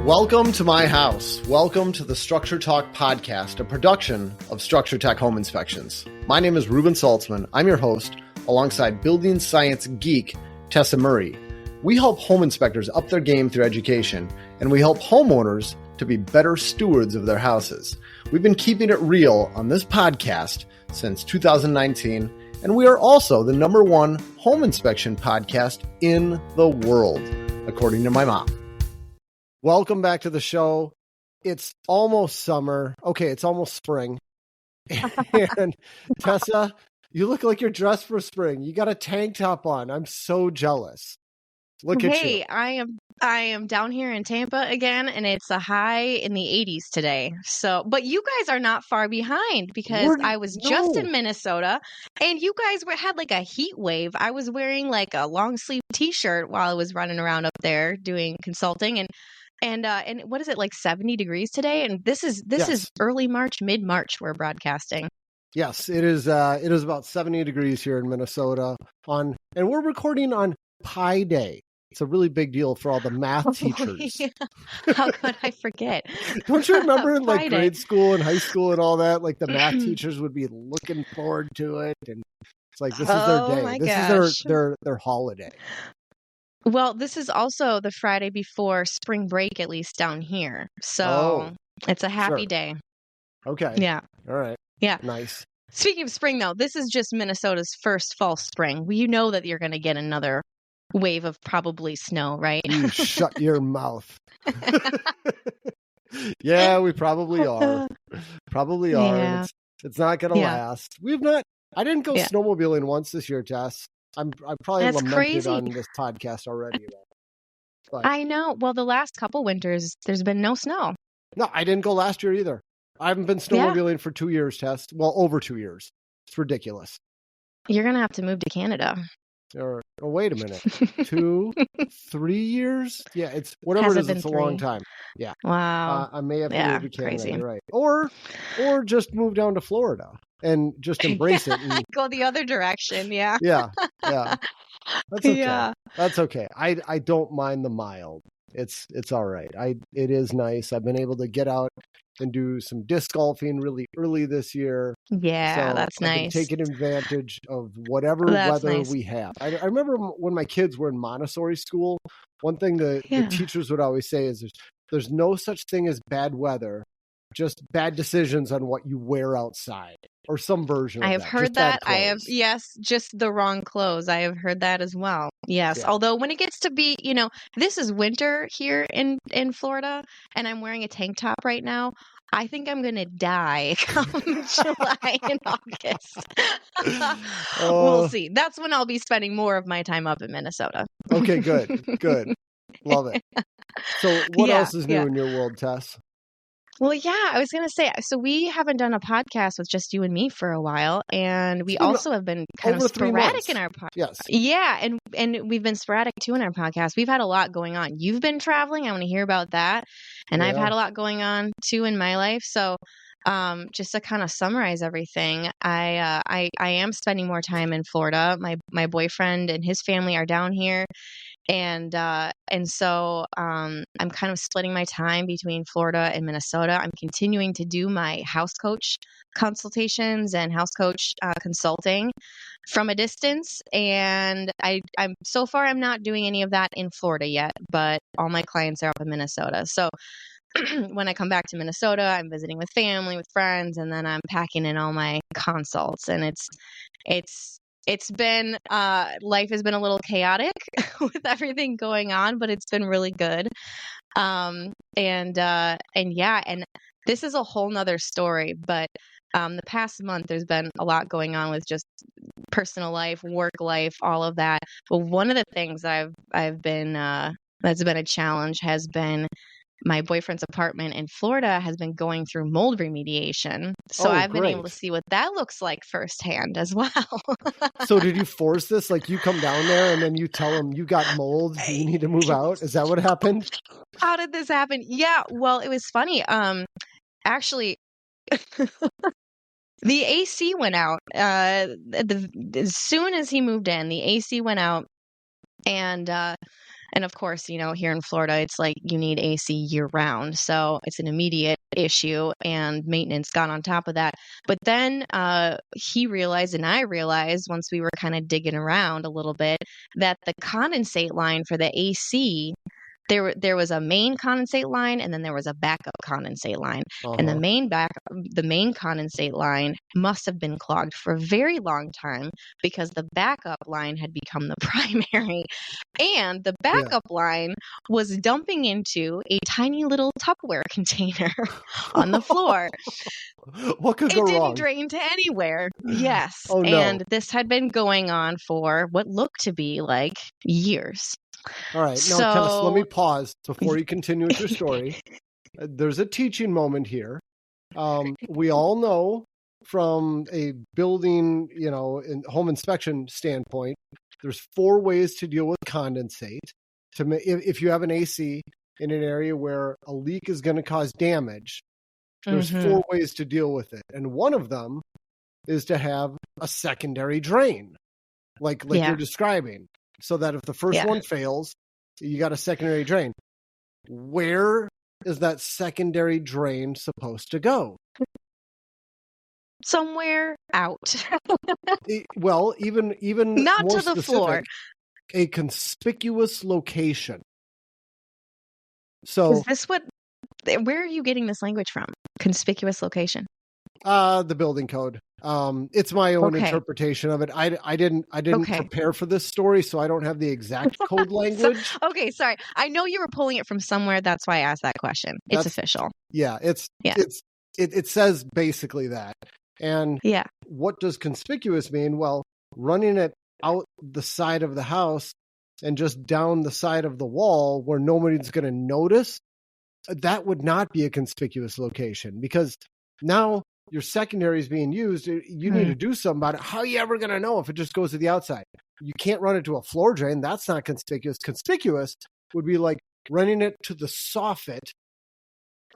Welcome to my house. Welcome to the Structure Talk podcast, a production of Structure Tech Home Inspections. My name is Reuben Saltzman. I'm your host, alongside building science geek Tessa Murry. We help home inspectors up their game through education, and we help homeowners to be better stewards of their houses. We've been keeping it real on this podcast since 2019, and we are also the #1 home inspection podcast in the world, according to my mom. Welcome back to the show. It's almost summer. Okay, it's almost spring. And Tessa, you look like you're dressed for spring. You got a tank top on. I'm so jealous. Look at you. Hey, I am down here in Tampa again, and it's a high in the 80s today. So, but you guys are not far behind because I was just in Minnesota, and you guys had like a heat wave. I was wearing like a long sleeve T-shirt while I was running around up there doing consulting, and what is it, like 70 degrees today? And this is early March, mid-March we're broadcasting. Yes, it is. It is about 70 degrees here in Minnesota and we're recording on Pi Day. It's a really big deal for all the math teachers. Yeah. How could I forget? Don't you remember in like grade school and high school and all that? Like the math teachers would be looking forward to it, and it's like this is their day. This is their holiday. Well, this is also the Friday before spring break, at least down here. So it's a happy day. Okay. Yeah. All right. Yeah. Nice. Speaking of spring, though, this is just Minnesota's first fall spring. You know that you're going to get another wave of probably snow, right? You shut your mouth. Yeah, we probably are. Probably are. Yeah. It's not going to last. I didn't go snowmobiling once this year, Tess. I'm probably That's lamented crazy. on this podcast already. But, I know. Well, the last couple winters, there's been no snow. No, I didn't go last year either. I haven't been snowmobiling for 2 years, Tess. Well, over 2 years. It's ridiculous. You're going to have to move to Canada. Wait a minute. 2, 3 years? Yeah, it's whatever it is. It's a long time. Yeah. Wow. I may have to move to Canada. Crazy. You're right. Or just move down to Florida and just embrace it. And, go the other direction. Yeah. Yeah. That's okay. Yeah. That's okay. I don't mind the mild. It's all right. It is nice. I've been able to get out and do some disc golfing really early this year. Yeah, so that's I've nice. been taking advantage of whatever weather we have. I remember when my kids were in Montessori school, one thing the teachers would always say is there's no such thing as bad weather, just bad decisions on what you wear outside, or some version of that. I have heard that. I have, just the wrong clothes. I have heard that as well. Yes. Yeah. Although when it gets to be, this is winter here in Florida, and I'm wearing a tank top right now. I think I'm going to die come July and August. We'll see. That's when I'll be spending more of my time up in Minnesota. Okay, good. Love it. So what else is new in your world, Tess? Well, I was going to say, so we haven't done a podcast with just you and me for a while, and we also have been kind of sporadic in our podcast. Yes. Yeah, and we've been sporadic too in our podcast. We've had a lot going on. You've been traveling. I want to hear about that. And I've had a lot going on too in my life. So just to kind of summarize everything, I am spending more time in Florida. My boyfriend and his family are down here. And so I'm kind of splitting my time between Florida and Minnesota. I'm continuing to do my house coach consultations and house coach consulting from a distance. And I'm so far, I'm not doing any of that in Florida yet, but all my clients are up in Minnesota. So when I come back to Minnesota, I'm visiting with family, with friends, and then I'm packing in all my consults. And it's been, life has been a little chaotic with everything going on, but it's been really good. And this is a whole nother story, but the past month, there's been a lot going on with just personal life, work life, all of that. But one of the things I've been, that's been a challenge has been my boyfriend's apartment in Florida has been going through mold remediation. So I've been able to see what that looks like firsthand as well. So did you force this? Like you come down there and then you tell them you got mold, you need to move out? Is that what happened? How did this happen? Yeah, well, it was funny. Actually, the AC went out. As soon as he moved in, the AC went out. And And of course, here in Florida, it's like you need AC year round. So it's an immediate issue, and maintenance got on top of that. But then he realized, and I realized once we were kind of digging around a little bit, that the condensate line for the AC, there was a main condensate line, and then there was a backup condensate line. And the main condensate line must have been clogged for a very long time, because the backup line had become the primary, and the backup line was dumping into a tiny little Tupperware container on the floor. What could go wrong? It didn't drain to anywhere. Yes. Oh, no. And this had been going on for what looked to be like years. All right. Now, Tess, let me pause before you continue with your story. There's a teaching moment here. We all know from a building, in home inspection standpoint, there's 4 ways to deal with condensate. If you have an AC in an area where a leak is going to cause damage, there's 4 ways to deal with it. And one of them is to have a secondary drain, like you're describing. So that if the first one fails, you got a secondary drain. Where is that secondary drain supposed to go? Somewhere out. Well, even not more to the specific, floor. A conspicuous location. So is this where are you getting this language from? Conspicuous location. The building code. It's my own interpretation of it. I didn't prepare for this story, so I don't have the exact code language. Okay, sorry. I know you were pulling it from somewhere. That's why I asked that question. It's official. Yeah, it says basically that. And what does conspicuous mean? Well, running it out the side of the house and just down the side of the wall where nobody's going to notice, that would not be a conspicuous location, because now your secondary is being used. You need to do something about it. How are you ever going to know if it just goes to the outside? You can't run it to a floor drain. That's not conspicuous. Conspicuous would be like running it to the soffit,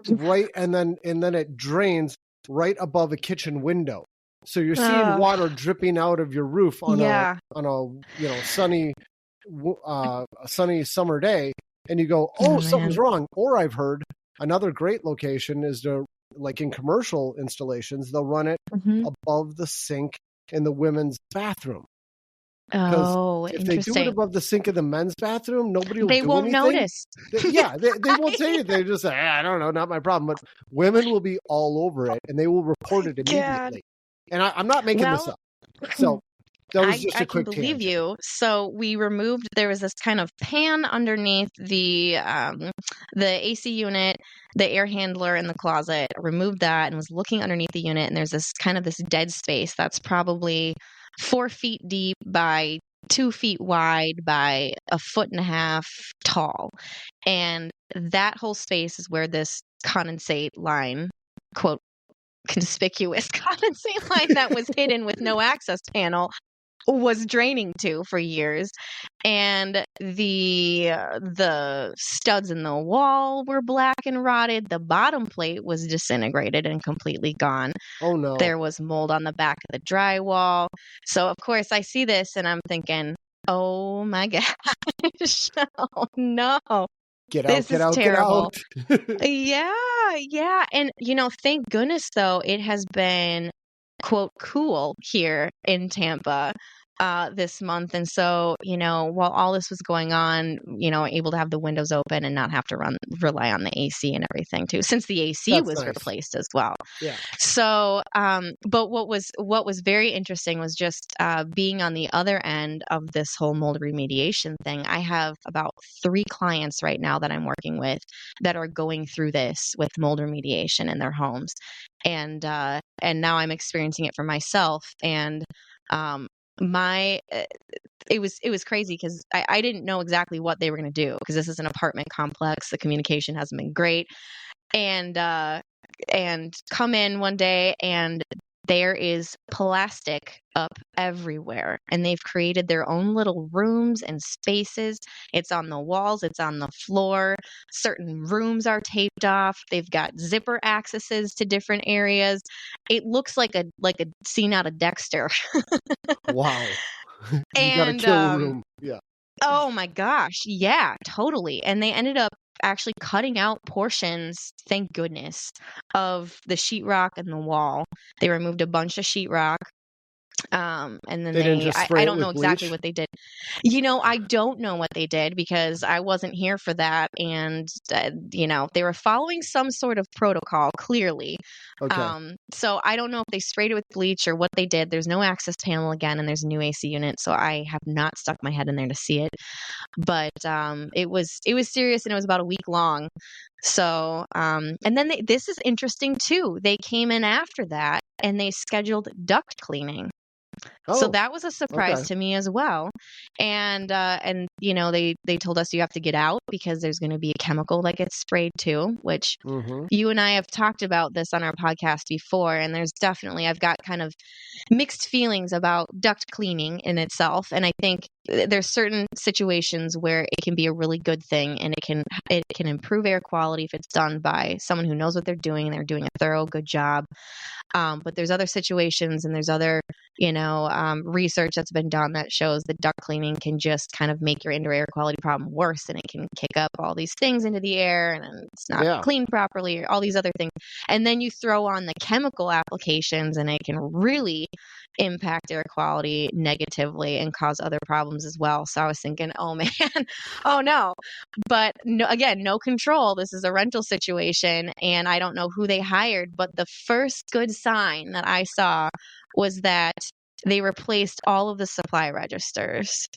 right, and then it drains right above a kitchen window. So you're seeing water dripping out of your roof on a sunny summer day, and you go, something's wrong. Or I've heard another great location is to, like in commercial installations, they'll run it above the sink in the women's bathroom. If they do it above the sink in the men's bathroom, nobody will won't notice. They won't say it. They just say, I don't know, not my problem. But women will be all over it, and they will report it immediately. And I'm not making this up. So that was just a quick tangent. I can believe you. So we removed, there was this kind of pan underneath the AC unit, the air handler in the closet, removed that and was looking underneath the unit. And there's this dead space that's probably 4 feet deep by 2 feet wide by 1.5 feet tall. And that whole space is where this condensate line, quote, conspicuous condensate line that was hidden with no access panel, was draining to for years. And the studs in the wall were black and rotted. The bottom plate was disintegrated and completely gone. Oh no. There was mold on the back of the drywall. So of course I see this and I'm thinking, oh my gosh. Oh no. Get out, this get is out, terrible. Get out. Yeah. And thank goodness though, it has been, quote, cool here in Tampa this month. And so, while all this was going on, able to have the windows open and not have to rely on the AC and everything too, since the AC was replaced as well. Yeah. So, but what was very interesting was just being on the other end of this whole mold remediation thing. I have about 3 clients right now that I'm working with that are going through this with mold remediation in their homes. And now I'm experiencing it for myself. And, it was crazy because I didn't know exactly what they were going to do, because this is an apartment complex. The communication hasn't been great, and come in one day and there is plastic up everywhere, and they've created their own little rooms and spaces. It's on the walls, it's on the floor. Certain rooms are taped off. They've got zipper accesses to different areas. It looks like a scene out of Dexter. Wow. You gotta kill a room. Yeah. Oh my gosh. Yeah, totally. And they ended up actually cutting out portions, thank goodness, of the sheetrock and the wall. They removed a bunch of sheetrock. And then They didn't just spray I it don't know with exactly bleach? what they did. I don't know what they did because I wasn't here for that. And, they were following some sort of protocol, clearly. Okay. So I don't know if they sprayed it with bleach or what they did. There's no access panel again, and there's a new AC unit. So I have not stuck my head in there to see it. But it was serious, and it was about a week long. So, and then this is interesting too. They came in after that and they scheduled duct cleaning. So Oh, that was a surprise okay. to me as well. And they told us you have to get out because there's going to be a chemical that gets sprayed too, which Mm-hmm. you and I have talked about this on our podcast before. And there's definitely, I've got kind of mixed feelings about duct cleaning in itself. And I think there's certain situations where it can be a really good thing, and it can improve air quality if it's done by someone who knows what they're doing and they're doing a thorough, good job. But there's other situations and there's other, research that's been done that shows that duct cleaning can just kind of make your indoor air quality problem worse, and it can kick up all these things into the air, and it's not Yeah. cleaned properly, or all these other things. And then you throw on the chemical applications, and it can really impact air quality negatively and cause other problems as well. So I was thinking, oh man, oh no. But no, again, no control. This is a rental situation, and I don't know who they hired. But the first good sign that I saw was that they replaced all of the supply registers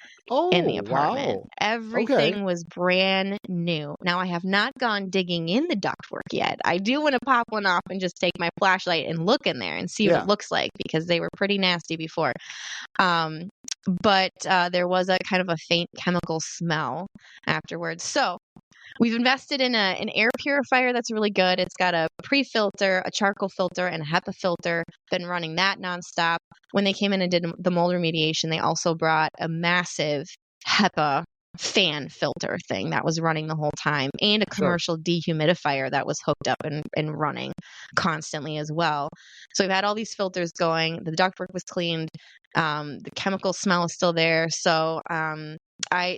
in the Oh, apartment. wow. Okay. Everything was brand new. Now, I have not gone digging in the ductwork yet. I do want to pop one off and just take my flashlight and look in there and see what Yeah. it looks like, because they were pretty nasty before. But there was a kind of a faint chemical smell afterwards. So we've invested in an air purifier that's really good. It's got a pre-filter, a charcoal filter, and a HEPA filter. Been running that nonstop. When they came in and did the mold remediation, they also brought a massive HEPA fan filter thing that was running the whole time, and a commercial dehumidifier that was hooked up and running constantly as well. So we've had all these filters going. The ductwork was cleaned. The chemical smell is still there. So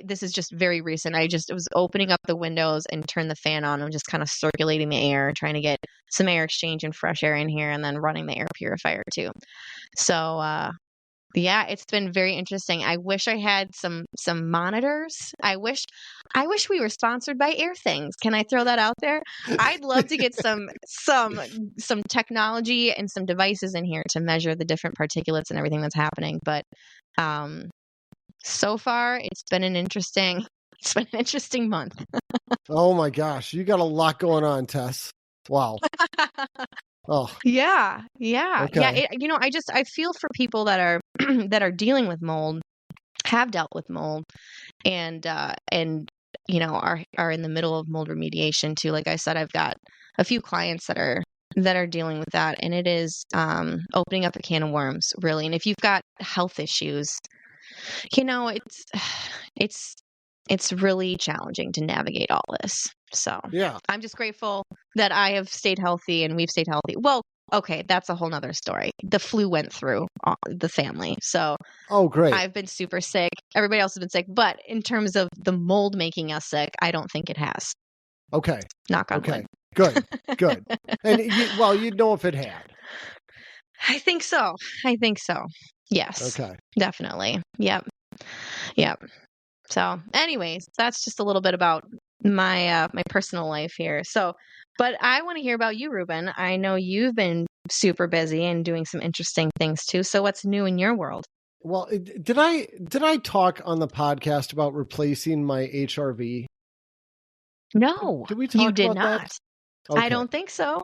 this is just very recent. I was opening up the windows and turned the fan on and just kind of circulating the air, trying to get some air exchange and fresh air in here, and then running the air purifier too. So yeah, it's been very interesting. I wish I had some monitors. I wish we were sponsored by Air Things. Can I throw that out there? I'd love to get some technology and some devices in here to measure the different particulates and everything that's happening. But so far, it's been an interesting month. Oh my gosh, you got a lot going on, Tess. Wow. Oh. Yeah. Okay. Yeah. I feel for people that are that are dealing with mold, have dealt with mold, and are in the middle of mold remediation too. Like I said, I've got a few clients that are dealing with that, and it is opening up a can of worms, really. And if you've got health issues, it's really challenging to navigate all this. So yeah, I'm just grateful that I have stayed healthy and we've stayed healthy. Well, okay, that's a whole nother story. The flu went through the family. So great. I've been super sick. Everybody else has been sick. But in terms of the mold making us sick, I don't think it has. Okay. Knock on wood. Good. And you'd know if it had. I think so. Yes. Okay. Definitely. Yep. So anyways, that's just a little bit about my personal life here. So, but I want to hear about you, Reuben. I know you've been super busy and doing some interesting things too. So what's new in your world? Well, did I talk on the podcast about replacing my HRV? No, Did we talk you did about not. that? Okay. I don't think so.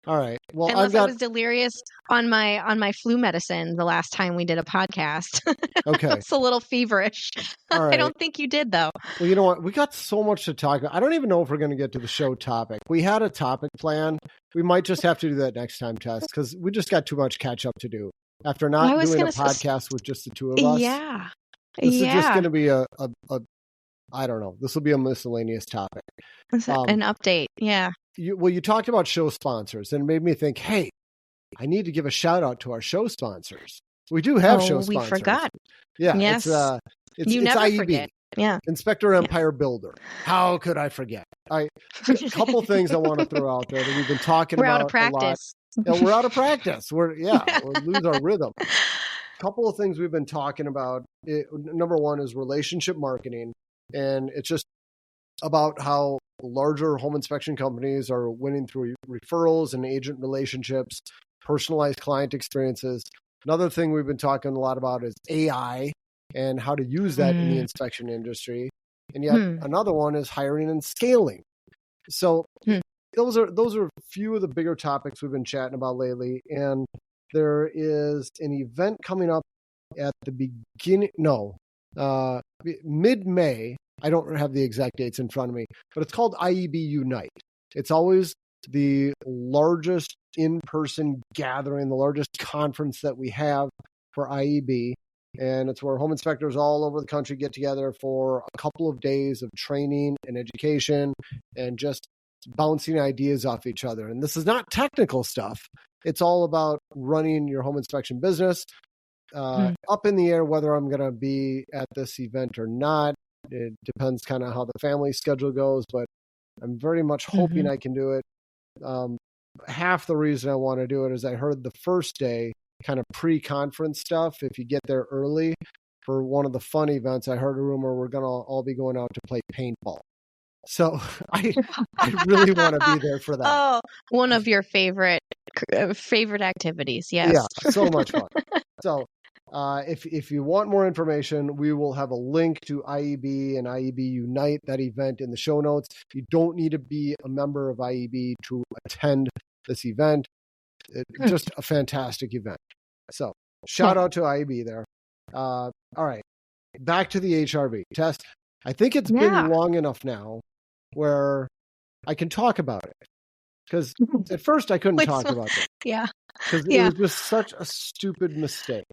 All right. Well, unless I was delirious on my flu medicine the last time we did a podcast. Okay. It's a little feverish. All right. I don't think you did though. Well, you know what? We got so much to talk about. I don't even know if we're going to get to the show topic. We had a topic plan. We might just have to do that next time, Tess, because we just got too much catch up to do after not doing a podcast with just the two of us. Yeah. This is just going to be a I don't know. This will be a miscellaneous topic. An update. Yeah. You talked about show sponsors, and it made me think, hey, I need to give a shout out to our show sponsors. We do have show sponsors. We forgot. Yeah. Yes. It's IEB. Forget. Yeah. Inspector Empire Builder. How could I forget? A couple things I want to throw out there that we've been talking We're about out of practice. We're out of practice. We'll lose our rhythm. A couple of things we've been talking about. Number one is relationship marketing. And it's just about how larger home inspection companies are winning through referrals and agent relationships, personalized client experiences. Another thing we've been talking a lot about is AI and how to use that in the inspection industry. And yet another one is hiring and scaling. So those are a few of the bigger topics we've been chatting about lately. And there is an event coming up at the mid-May. I don't have the exact dates in front of me, but it's called IEB Unite. It's always the largest in-person gathering, the largest conference that we have for IEB. And it's where home inspectors all over the country get together for a couple of days of training and education and just bouncing ideas off each other. And this is not technical stuff. It's all about running your home inspection business. Up in the air whether I'm going to be at this event or not. It depends kind of how the family schedule goes, but I'm very much hoping I can do it. Half the reason I want to do it is I heard the first day kind of pre-conference stuff. If you get there early for one of the fun events, I heard a rumor we're going to all be going out to play paintball. So I really want to be there for that. Oh, one of your favorite activities. Yes. Yeah, so much fun. So if you want more information, we will have a link to IEB and IEB Unite, that event, in the show notes. You don't need to be a member of IEB to attend this event. It's just a fantastic event. So shout out to IEB there. All right, back to the HRV test. I think it's been long enough now where I can talk about it. Because at first I couldn't talk about it. Yeah. Because it was just such a stupid mistake.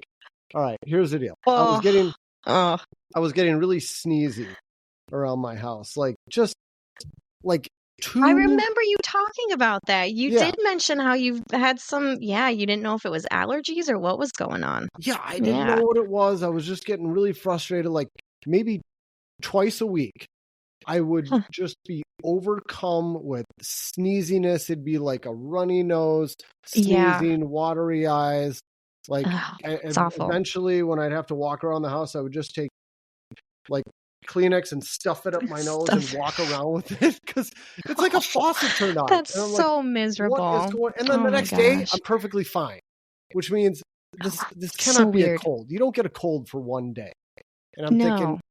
All right, here's the deal. I was getting really sneezy around my house. Like I remember you talking about that. You did mention how you've had some, you didn't know if it was allergies or what was going on. Yeah, I didn't know what it was. I was just getting really frustrated. Like maybe twice a week, I would just be overcome with sneeziness. It'd be like a runny nose, sneezing, watery eyes. Like eventually when I'd have to walk around the house, I would just take like Kleenex and stuff it up my nose and walk around with it because it's like a faucet turned on. That's so miserable. What is going? And then the next day, I'm perfectly fine, which means this cannot be a cold. You don't get a cold for one day. And I'm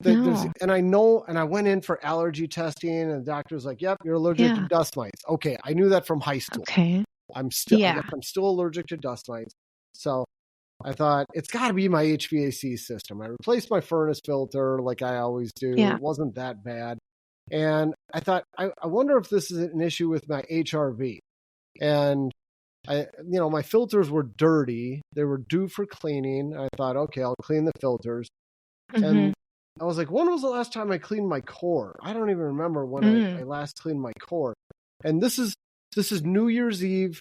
thinking, and I know, and I went in for allergy testing, and the doctor's like, "Yep, you're allergic to dust mites." Okay, I knew that from high school. Okay, I'm still allergic to dust mites. So I thought it's got to be my HVAC system. I replaced my furnace filter like I always do. It wasn't that bad. And I thought, I wonder if this is an issue with my HRV. And my filters were dirty. They were due for cleaning. I thought, okay, I'll clean the filters. And I was like, when was the last time I cleaned my core? I don't even remember when I last cleaned my core. And this is New Year's Eve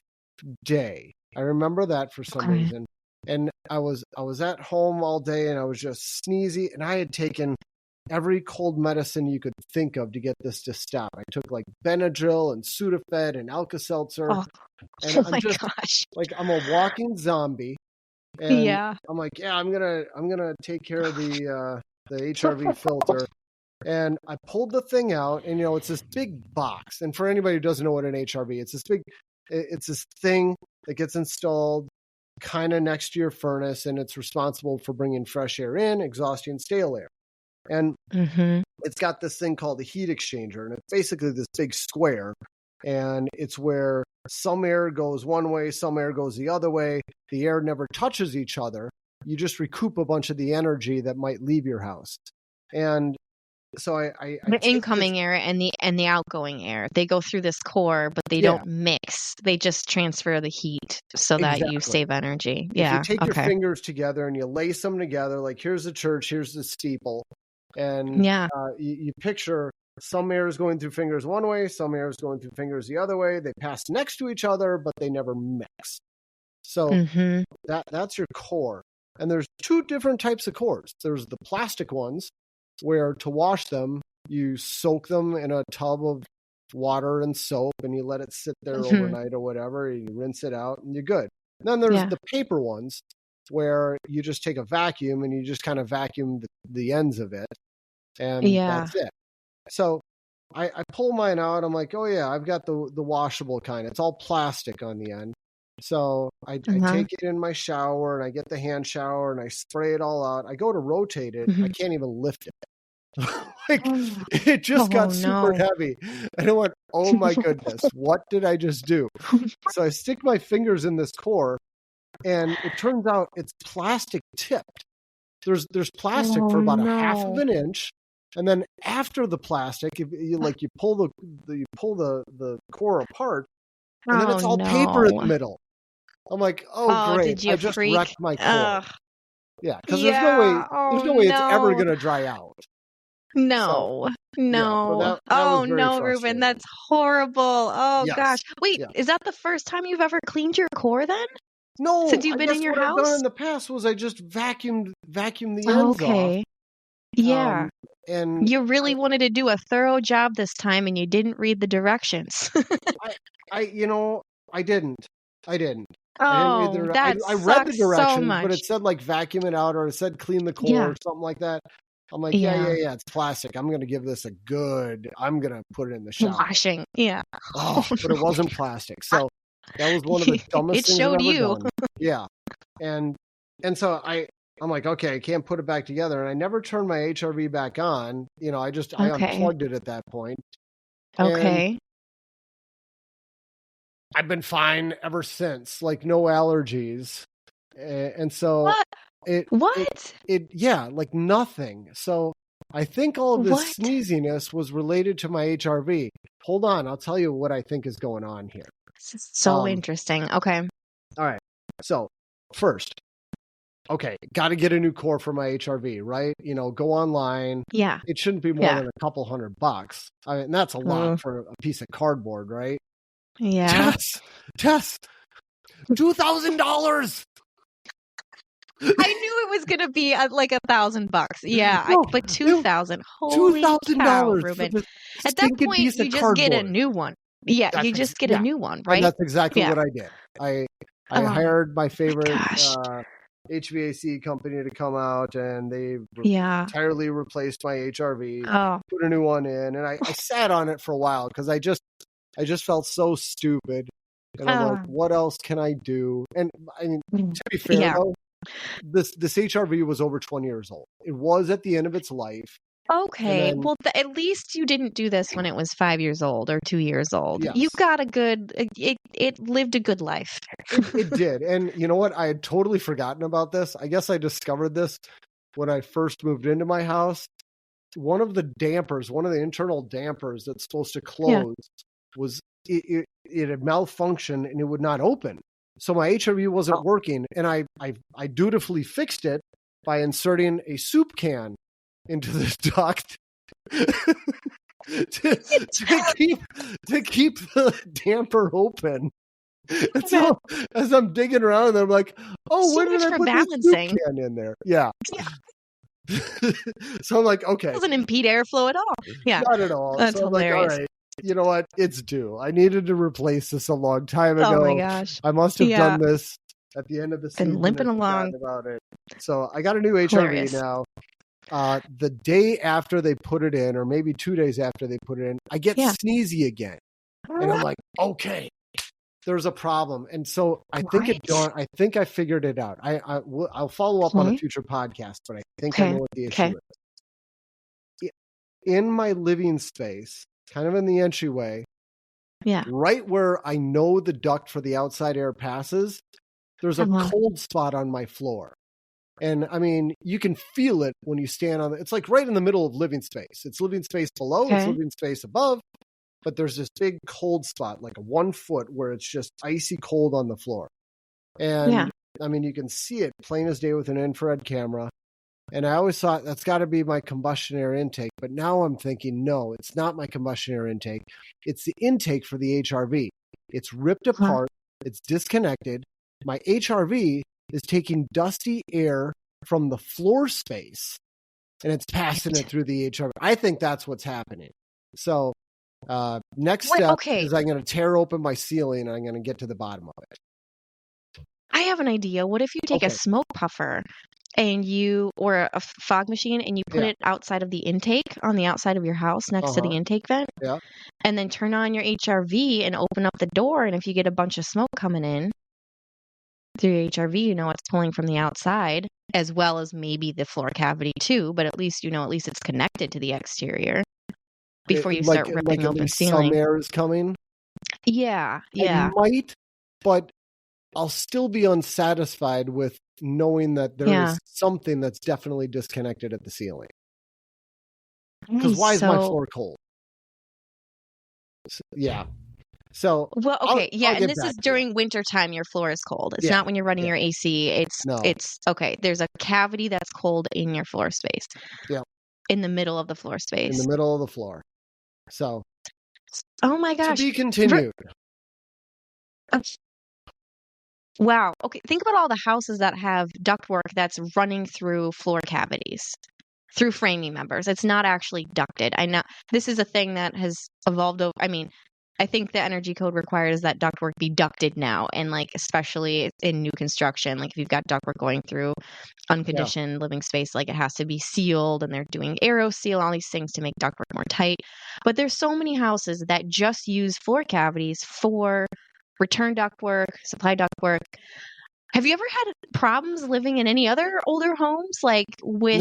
day. I remember that for some reason. And I was at home all day and I was just sneezy, and I had taken every cold medicine you could think of to get this to stop. I took like Benadryl and Sudafed and Alka-Seltzer. And I'm just like, I'm a walking zombie. And I'm like, I'm gonna take care of the HRV filter. And I pulled the thing out, and it's this big box. And for anybody who doesn't know what an HRV, it's this thing that gets installed kind of next to your furnace, and it's responsible for bringing fresh air in, exhausting stale air. And it's got this thing called a heat exchanger, and it's basically this big square, and it's where some air goes one way, some air goes the other way. The air never touches each other. You just recoup a bunch of the energy that might leave your house. And so the incoming air and the outgoing air, they go through this core, but they don't mix. They just transfer the heat so that you save energy. If you take your fingers together and you lace them together, like here's the church, here's the steeple, and you picture some air is going through fingers one way, some air is going through fingers the other way. They pass next to each other, but they never mix. So that's your core. And there's two different types of cores. There's the plastic ones, where to wash them, you soak them in a tub of water and soap and you let it sit there overnight or whatever. You rinse it out and you're good. And then there's the paper ones where you just take a vacuum and you just kind of vacuum the ends of it. And that's it. So I pull mine out. I'm like, oh yeah, I've got the washable kind. It's all plastic on the end. So I take it in my shower and I get the hand shower and I spray it all out. I go to rotate it. I can't even lift it. Like it just got super heavy. And I went, oh my goodness, what did I just do? So I stick my fingers in this core and it turns out it's plastic tipped. There's plastic for about a half of an inch. And then after the plastic, if you pull the core apart, and then it's all paper in the middle. I'm like, oh great! I just wrecked my core. Yeah, because there's no way it's ever gonna dry out. No. So that Reuben, that's horrible. Oh gosh. Wait, is that the first time you've ever cleaned your core then? No, since you've been in your house. What I've done in the past was I just vacuumed the ends off. Yeah. And you really wanted to do a thorough job this time and you didn't read the directions. I didn't. Oh, I read the directions, but it said like vacuum it out or it said clean the core or something like that. I'm like, yeah, it's plastic. I'm going to give this I'm going to put it in the shower. Washing. Yeah. But it wasn't plastic. So that was one of the dumbest things I've ever done. Yeah. And so I'm like, okay, I can't put it back together. And I never turned my HRV back on. I unplugged it at that point. Okay. And I've been fine ever since, like no allergies. And so like nothing. So I think all of this sneeziness was related to my HRV. Hold on. I'll tell you what I think is going on here. So interesting. Okay. All right. So first, okay, got to get a new core for my HRV, right? Go online. Yeah. It shouldn't be more than a couple $100. I mean, that's a lot for a piece of cardboard, right? Yeah. Tess, $2,000. I knew it was going to be like $1,000. Yeah, but $2,000. Holy cow, Reuben. At that point, you just get a new one. Yeah, you just get a new one, right? And that's exactly what I did. I hired my favorite HVAC company to come out, and they entirely replaced my HRV, put a new one in, and I sat on it for a while because I just felt so stupid. And I'm like, what else can I do? And I mean, to be fair, though, this HRV was over 20 years old. It was at the end of its life. Okay. Well, at least you didn't do this when it was 5 years old or 2 years old. Yes. You got it lived a good life. It did. And you know what? I had totally forgotten about this. I guess I discovered this when I first moved into my house. One of the internal dampers that's supposed to close was it had malfunctioned and it would not open. So my HRV wasn't working, and I dutifully fixed it by inserting a soup can into the duct to keep the damper open. And so as I'm digging around, I'm like, where did I put this soup can in there? Yeah. So I'm like, okay. It doesn't impede airflow at all. Yeah. Not at all. That's hilarious. Like, all right. You know what? It's due. I needed to replace this a long time ago. Oh my gosh. I must have done this at the end of the season. Been limping along. About it. So I got a new HRV now. The day after they put it in, or maybe 2 days after they put it in, I get sneezy again. And I'm like, okay, there's a problem. And so I think I figured it out. I'll follow up on a future podcast, but I think I know what the issue is. In my living space, kind of in the entryway, right where I know the duct for the outside air passes, there's a cold spot on my floor. And I mean, you can feel it when you stand on it. It's like right in the middle of living space. It's living space below, it's living space above, but there's this big cold spot, like a 1 foot, where it's just icy cold on the floor. And I mean, you can see it plain as day with an infrared camera. And I always thought that's got to be my combustion air intake. But now I'm thinking, no, it's not my combustion air intake. It's the intake for the HRV. It's ripped apart. It's disconnected. My HRV is taking dusty air from the floor space and it's passing it through the HRV. I think that's what's happening. So next step is I'm going to tear open my ceiling and I'm going to get to the bottom of it. I have an idea. What if you take a smoke puffer or a fog machine and you put it outside of the intake on the outside of your house next to the intake vent? Yeah. And then turn on your HRV and open up the door. And if you get a bunch of smoke coming in through your HRV, you know it's pulling from the outside, as well as maybe the floor cavity too. But at least it's connected to the exterior before you start ripping open ceiling. Some air is coming. Yeah. I might, but I'll still be unsatisfied with knowing that there is something that's definitely disconnected at the ceiling. Because why is my floor cold? So well, okay, and this is during wintertime. Your floor is cold. It's not when you're running your AC. It's okay. There's a cavity that's cold in your floor space. Yeah, in the middle of the floor space. In the middle of the floor. So, oh my gosh, to be continued. Wow. Okay. Think about all the houses that have ductwork that's running through floor cavities, through framing members. It's not actually ducted. I know this is a thing that has evolved over. I mean, I think the energy code requires that ductwork be ducted now. And especially in new construction, if you've got ductwork going through unconditioned living space, it has to be sealed, and they're doing AeroSeal, all these things to make ductwork more tight. But there's so many houses that just use floor cavities for return ductwork, supply ductwork. Have you ever had problems living in any other older homes, with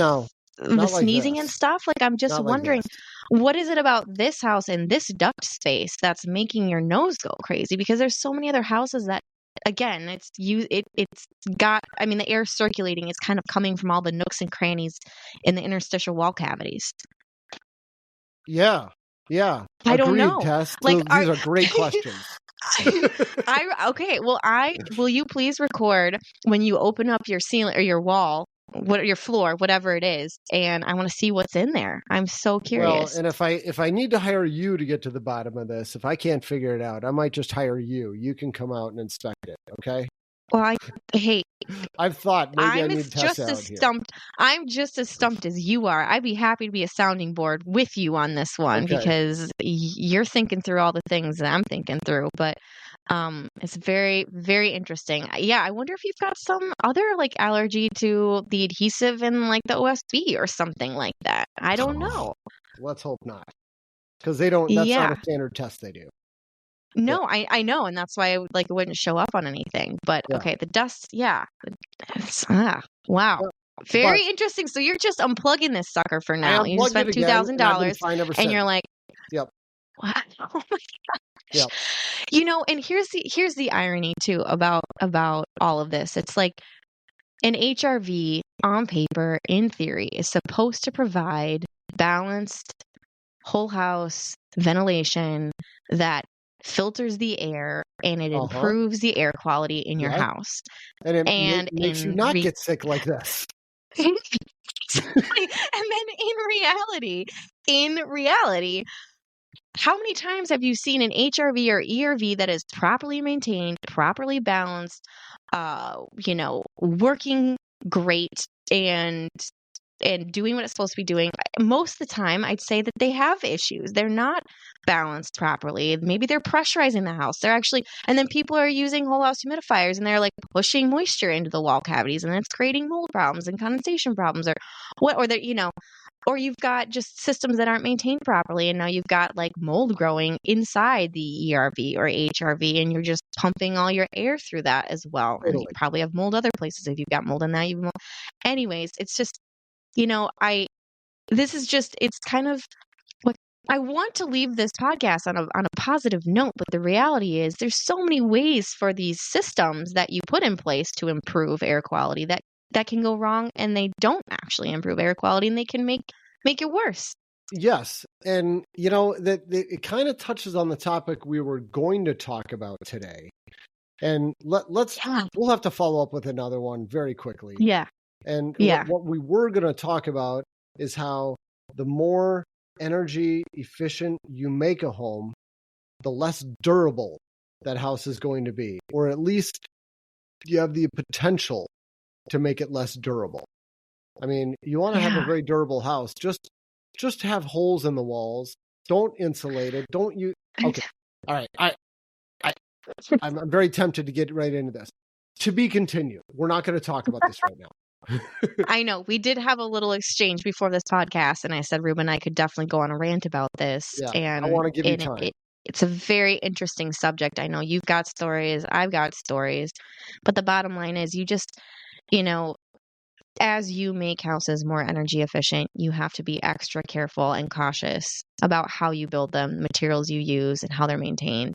the sneezing and stuff? I'm just wondering, what is it about this house and this duct space that's making your nose go crazy? Because there's so many other houses that, again, the air circulating is kind of coming from all the nooks and crannies in the interstitial wall cavities. Yeah. I don't know. Tess. These are great questions. Will you please record when you open up your ceiling or your wall, your floor, whatever it is, and I want to see what's in there. I'm so curious. Well, and if I need to hire you to get to the bottom of this, if I can't figure it out, I might just hire you. You can come out and inspect it, okay? Well, I've thought maybe I need Tessa out here. I'm just as stumped as you are. I'd be happy to be a sounding board with you on this one because you're thinking through all the things that I'm thinking through. But it's very, very interesting. Yeah, I wonder if you've got some other allergy to the adhesive in the OSB or something like that. I don't know. Let's hope not, because they don't. That's not a standard test they do. No, I know, and that's why it wouldn't show up on anything. But okay, the dust, wow, very interesting. So you're just unplugging this sucker for now. You spent $2,000, and you're like, "Yep, wow, oh my gosh." Yep. And here's the irony too about all of this. It's an HRV on paper, in theory, is supposed to provide balanced whole house ventilation that filters the air, and it improves the air quality in your house. And it makes you not get sick like this. And then in reality, how many times have you seen an HRV or ERV that is properly maintained, properly balanced, working great and doing what it's supposed to be doing? Most of the time, I'd say that they have issues. They're not balanced properly. Maybe they're pressurizing the house. And then people are using whole house humidifiers, and they're pushing moisture into the wall cavities, and it's creating mold problems and condensation problems, or you've got just systems that aren't maintained properly, and now you've got mold growing inside the ERV or HRV, and you're just pumping all your air through that as well. Totally. And you probably have mold other places. If you've got mold in that, you've mold. Anyways, it's just, it's kind of what I want to leave this podcast on a positive note, but the reality is there's so many ways for these systems that you put in place to improve air quality that can go wrong, and they don't actually improve air quality, and they can make it worse. Yes. And that it kind of touches on the topic we were going to talk about today. And we'll have to follow up with another one very quickly. Yeah. And what we were going to talk about is how the more energy efficient you make a home, the less durable that house is going to be, or at least you have the potential to make it less durable. I mean, you want to have a very durable house. Just have holes in the walls. Don't insulate it. Don't you? Okay. All right. I'm very tempted to get right into this. To be continued. We're not going to talk about this right now. I know. We did have a little exchange before this podcast, and I said, Reuben, I could definitely go on a rant about this. Yeah, and I want to give you time. It's a very interesting subject. I know you've got stories. I've got stories. But the bottom line is you just, as you make houses more energy efficient, you have to be extra careful and cautious about how you build them, materials you use, and how they're maintained.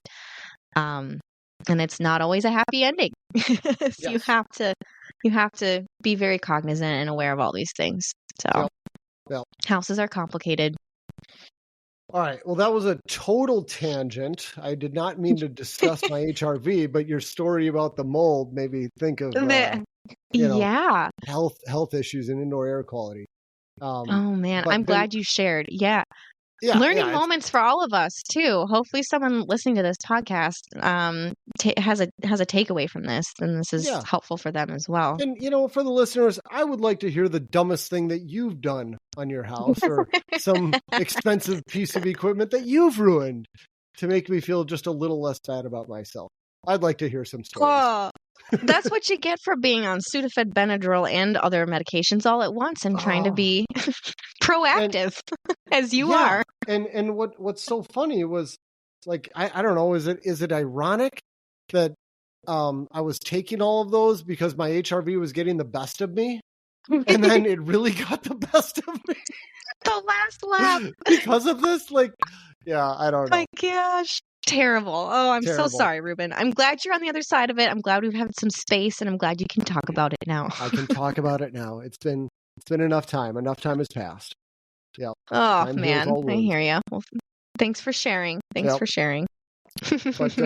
And it's not always a happy ending. So Yes. you have to be very cognizant and aware of all these things. So Yep. houses are complicated. All right. Well, that was a total tangent. I did not mean to discuss my HRV, but your story about the mold made me think of health issues and indoor air quality. Oh man, I'm glad you shared. Yeah. Learning moments for all of us too. Hopefully someone listening to this podcast has a takeaway from this, and this is helpful for them as well. And for the listeners, I would like to hear the dumbest thing that you've done on your house, or some expensive piece of equipment that you've ruined, to make me feel just a little less bad about myself. I'd like to hear some stories. Oh, that's what you get for being on Sudafed, Benadryl, and other medications all at once, and trying to be proactive as you are. And what's so funny was, like, I don't know, is it ironic that I was taking all of those because my HRV was getting the best of me, and then it really got the best of me the last lap because of this? Like, I don't know. My gosh. Terrible. Oh, I'm so sorry, Reuben. I'm glad you're on the other side of it. I'm glad we've had some space, and I'm glad you can talk about it now. I can talk about it now. It's been enough time. Enough time has passed. Yeah. Oh man, I hear you. Well, thanks for sharing. For sharing. But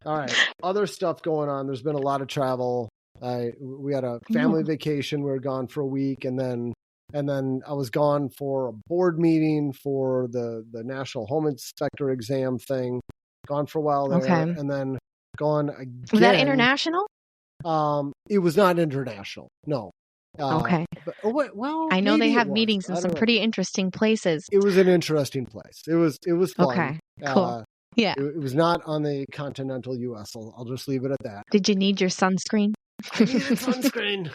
all right, other stuff going on. There's been a lot of travel. We had a family vacation. We were gone for a week, and then I was gone for a board meeting for the National Home Inspector exam thing. Gone for a while there, and then gone again. Was that international? It was not international. No. Okay. But, well, I know they have meetings in some pretty interesting places. It was an interesting place. It was fun. Okay. Cool. It was not on the continental U.S. I'll just leave it at that. Did you need your sunscreen? I needed sunscreen.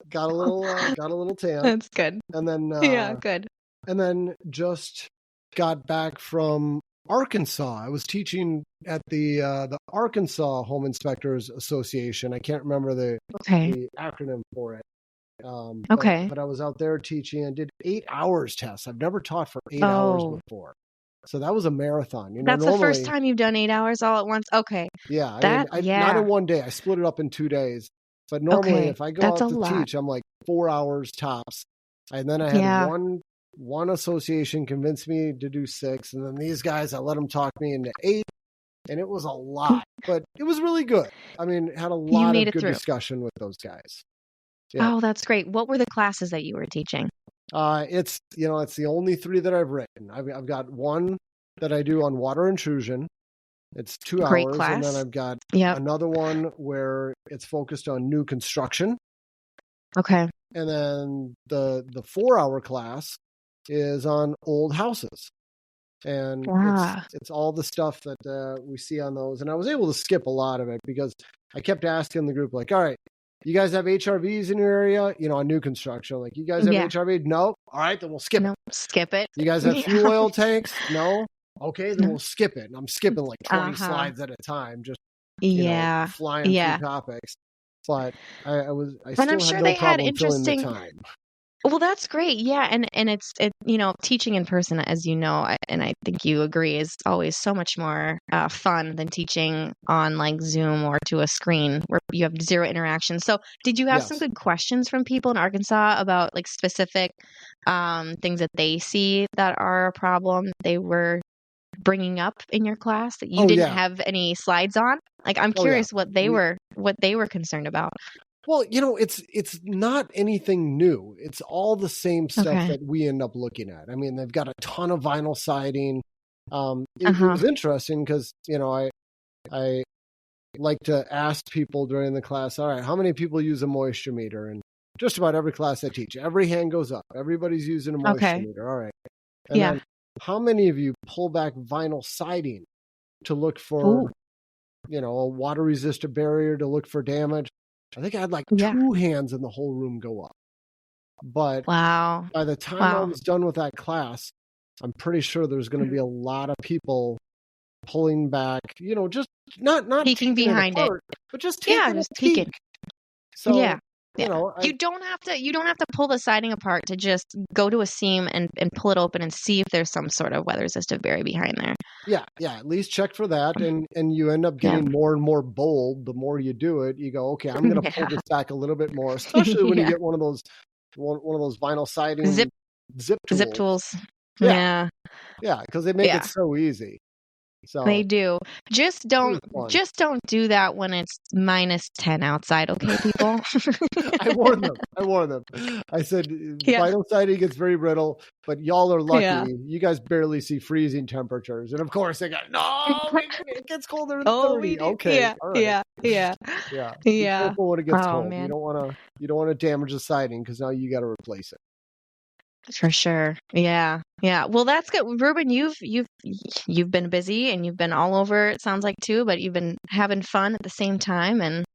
Got a little tan. That's good. And then good. And then just got back from Arkansas. I was teaching at the Arkansas Home Inspectors Association. I can't remember the acronym for it. But I was out there teaching and did 8 hours tests. I've never taught for 8 hours before. So that was a marathon. That's the first time you've done 8 hours all at once? Okay. Yeah. Not in one day. I split it up in 2 days. But normally if I go out to teach, I'm like 4 hours tops. And then I had one association convince me to do 6. And then these guys, I let them talk me into 8. And it was a lot. But it was really good. I mean, had a lot of good discussion with those guys. Yeah. Oh, that's great. What were the classes that you were teaching? It's the only 3 that I've written. I've got one that I do on water intrusion. It's 2 Great hours. Class. And then I've got another one where it's focused on new construction. Okay. And then the 4-hour class is on old houses. And it's all the stuff that we see on those. And I was able to skip a lot of it because I kept asking the group, like, all right, you guys have HRVs in your area? On new construction. Like, you guys have HRV? No? All right, then we'll skip it. Skip it. You guys have fuel oil tanks? No? Okay, then we'll skip it. And I'm skipping like 20 slides at a time, just flying through topics. But I still I'm sure had no problem filling the time. Well, that's great. Yeah. And it's teaching in person, as you know, and I think you agree, is always so much more fun than teaching on like Zoom or to a screen where you have zero interaction. So did you have some good questions from people in Arkansas about like specific things that they see that are a problem they were bringing up in your class that you didn't have any slides on? Like, I'm curious what they were concerned about. Well, it's not anything new. It's all the same stuff that we end up looking at. I mean, they've got a ton of vinyl siding. It was interesting because, I like to ask people during the class, all right, how many people use a moisture meter? And just about every class I teach, every hand goes up. Everybody's using a moisture meter. All right. And then how many of you pull back vinyl siding to look for, a water resistant barrier, to look for damage? I think I had like 2 hands in the whole room go up. But by the time I was done with that class, I'm pretty sure there's going to be a lot of people pulling back, just not peeking behind it, but just taking a peek. peeking. So you don't have to pull the siding apart to just go to a seam and pull it open and see if there's some sort of weather resistant barrier behind there. Yeah, at least check for that, and you end up getting more and more bold the more you do it. You go, okay, I'm going to pull this back a little bit more, especially when you get one of those vinyl siding zip tools. Yeah, because they make it so easy. So they do. Just don't do that when it's -10 outside, okay, people? I warned them. I said, vinyl siding gets very brittle, but y'all are lucky. Yeah. You guys barely see freezing temperatures. And of course they got, it gets colder than 30. Okay. Yeah. All right. Yeah. Be careful when it gets cold. Man. You don't want to damage the siding, because now you got to replace it. For sure. Yeah. Well, that's good. Reuben, you've been busy and you've been all over, it sounds like, too, but you've been having fun at the same time, and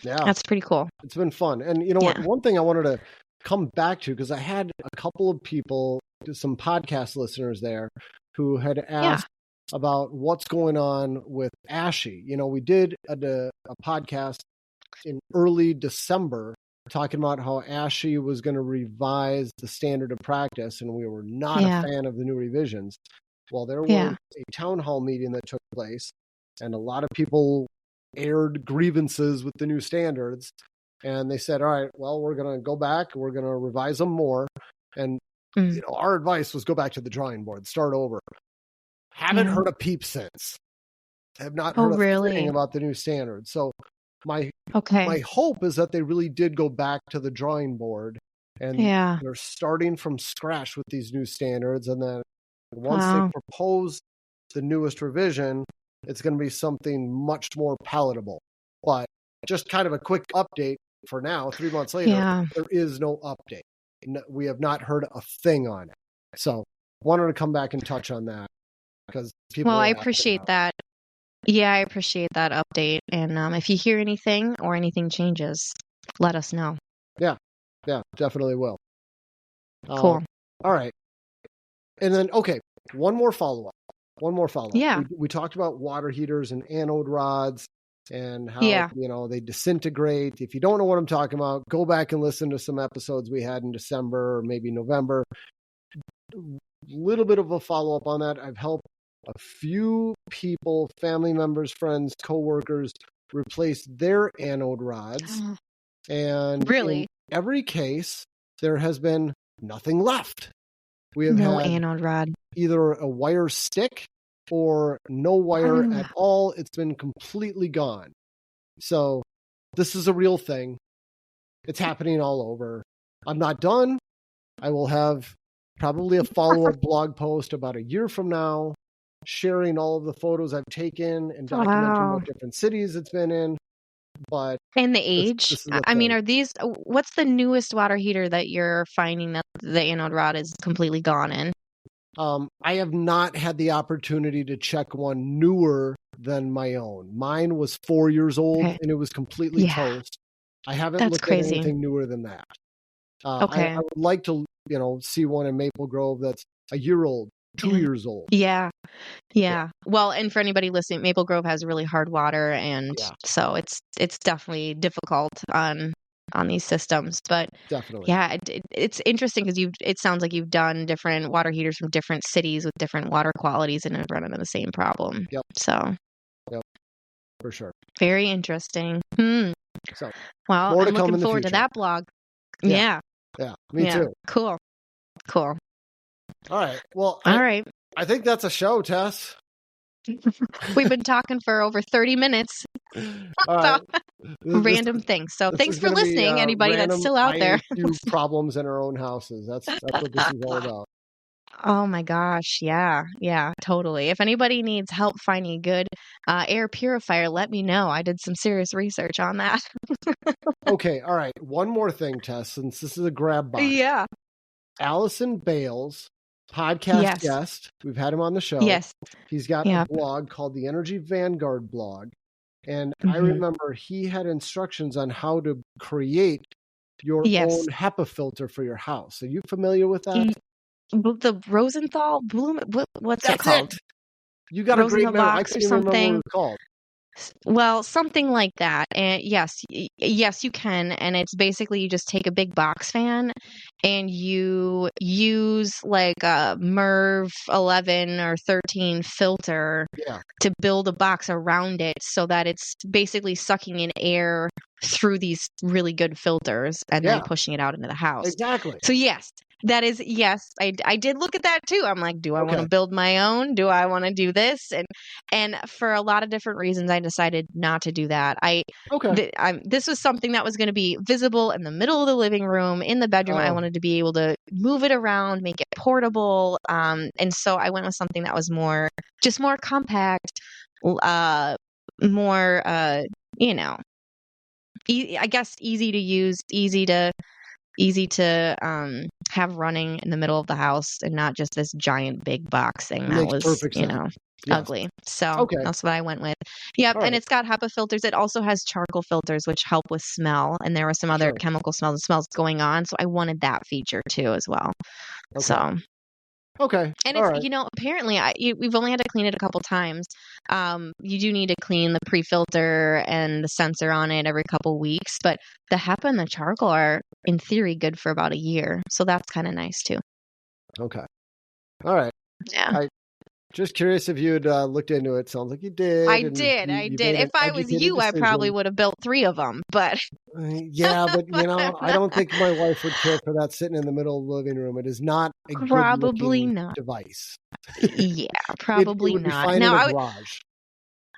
that's pretty cool. It's been fun. And you know what? One thing I wanted to come back to, because I had a couple of people, some podcast listeners there, who had asked about what's going on with ASHI. We did a podcast in early December talking about how ASHI was going to revise the standard of practice, and we were not a fan of the new revisions. Well, there was a town hall meeting that took place, and a lot of people aired grievances with the new standards, and they said, all right, well, we're going to go back, we're going to revise them more, and our advice was go back to the drawing board, start over. Haven't heard a peep since. Have not heard a thing about the new standards. So my hope is that they really did go back to the drawing board, and they're starting from scratch with these new standards. And then once they propose the newest revision, it's going to be something much more palatable. But just kind of a quick update for now, 3 months later, there is no update. We have not heard a thing on it. So wanted to come back and touch on that, because people. Well, I appreciate that. Yeah, I appreciate that update. And if you hear anything or anything changes, let us know. Yeah, definitely will. Cool. All right. And then, one more follow-up. Yeah. We talked about water heaters and anode rods and how, they disintegrate. If you don't know what I'm talking about, go back and listen to some episodes we had in December or maybe November. A little bit of a follow-up on that. I've helped a few people, family members, friends, coworkers, replace their anode rods. And really, in every case, there has been nothing left. We have no had anode rod, either a wire stick or no wire at all. It's been completely gone. So this is a real thing. It's happening all over. I'm not done. I will have probably a follow-up blog post about a year from now, sharing all of the photos I've taken and documenting what different cities it's been in. But and the age. I mean, what's the newest water heater that you're finding that the anode rod is completely gone in? I have not had the opportunity to check one newer than my own. Mine was 4 years old and it was completely toast. I haven't looked at anything newer than that. I would like to, see one in Maple Grove that's a year old, 2 years old. Yeah. Well, and for anybody listening, Maple Grove has really hard water, and so it's definitely difficult on these systems. But definitely, it's interesting because it sounds like you've done different water heaters from different cities with different water qualities and have run into the same problem. Yep. So. Yep. For sure. Very interesting. So, well, I'm looking forward to that blog. Yeah. Yeah. Me too. Cool. All right. Well, all right. I think that's a show, Tess. We've been talking for over 30 minutes about random things. So thanks for listening, anybody that's still out there. IAQ problems in our own houses. That's what this is all about. Oh my gosh. Yeah. Yeah, totally. If anybody needs help finding a good air purifier, let me know. I did some serious research on that. Okay. All right. One more thing, Tess, since this is a grab box. Yeah. Allison Bales, podcast Yes. guest. We've had him on the show. Yes. He's got Yeah. a blog called the Energy Vanguard blog. And I Mhm. remember he had instructions on how to create your Yes. own HEPA filter for your house. Are you familiar with that? The Rosenthal Bloom. What's it That's called? it. You got a great Rosenthal memory. I box or can't even remember what something. it's called. Well, something like that. And yes, yes, you can. And it's basically you just take a big box fan and you use like a MERV 11 or 13 filter Yeah. to build a box around it so that it's basically sucking in air through these really good filters and then pushing it out into the house. Exactly. So yes, that is, yes, I did look at that too. I'm like, do I want to build my own? Do I want to do this? And for a lot of different reasons, I decided not to do that. This was something that was going to be visible in the middle of the living room, in the bedroom. I wanted to be able to move it around, make it portable. And so I went with something that was more compact, more, I guess easy to use, easy to have running in the middle of the house and not just this giant big box thing that Makes was, perfect sense. ugly. So that's what I went with. Yep. All and right. it's got HEPA filters. It also has charcoal filters, which help with smell. And there were some other chemical smells going on. So I wanted that feature too, as well. Okay. So. Okay. And all it's, right. Apparently we've only had to clean it a couple times. You do need to clean the pre-filter and the sensor on it every couple weeks, but the HEPA and the charcoal are in theory good for about a year. So that's kind of nice too. Okay. All right. Yeah. Just curious if you had looked into it. Sounds like you did. I did. If I was you, I probably would have built 3 of them, but. Yeah, but I don't think my wife would care for that sitting in the middle of the living room. It is not a probably good not device. Yeah, probably it would not. Be fine in a garage.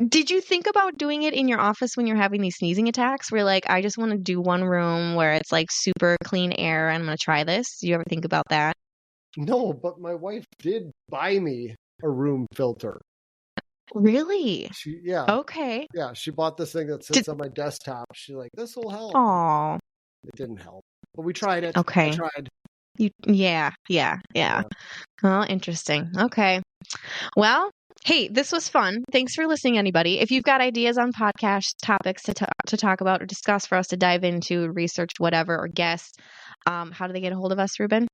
Did you think about doing it in your office when you're having these sneezing attacks? Where like, I just want to do one room where it's like super clean air. I'm going to try this. Do you ever think about that? No, but my wife did buy me a room filter. Really? Yeah. Okay. Yeah, she bought this thing that sits on my desktop. She's like, this will help. Aw. It didn't help. But we tried it. Okay. I tried. Yeah. Oh, interesting. Okay. Well, hey, this was fun. Thanks for listening, anybody. If you've got ideas on podcast topics to talk about or discuss for us to dive into, research, whatever, or guest, how do they get a hold of us, Reuben?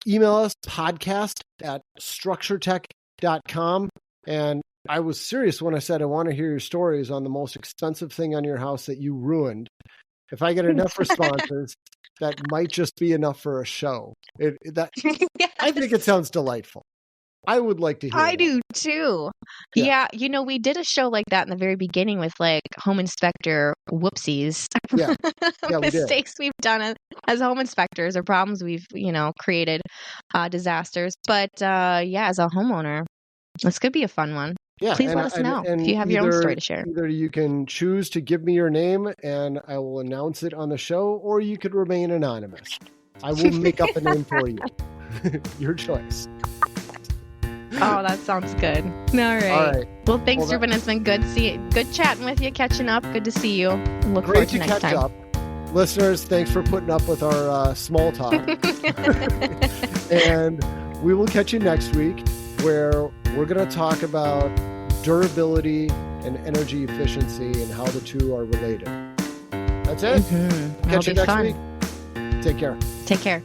Email us podcast@structuretech.com. And I was serious when I said I want to hear your stories on the most expensive thing on your house that you ruined. If I get enough responses, that might just be enough for a show. Yes. I think it sounds delightful. I would like to hear I do too. Yeah. We did a show like that in the very beginning with like home inspector whoopsies. Yeah, mistakes we've done as home inspectors or problems we've, created, disasters. But as a homeowner, this could be a fun one. Yeah, please let us know if you have your own story to share. Either you can choose to give me your name and I will announce it on the show, or you could remain anonymous. I will make up a name for you. Your choice. Oh, that sounds good. All right. Well, thanks, Reuben. It's been good chatting with you, catching up. Good to see you. Look forward to next time. Up. Listeners, thanks for putting up with our small talk. And we will catch you next week, where we're going to talk about durability and energy efficiency and how the two are related. That's it. Mm-hmm. Catch you next week. Take care. Take care.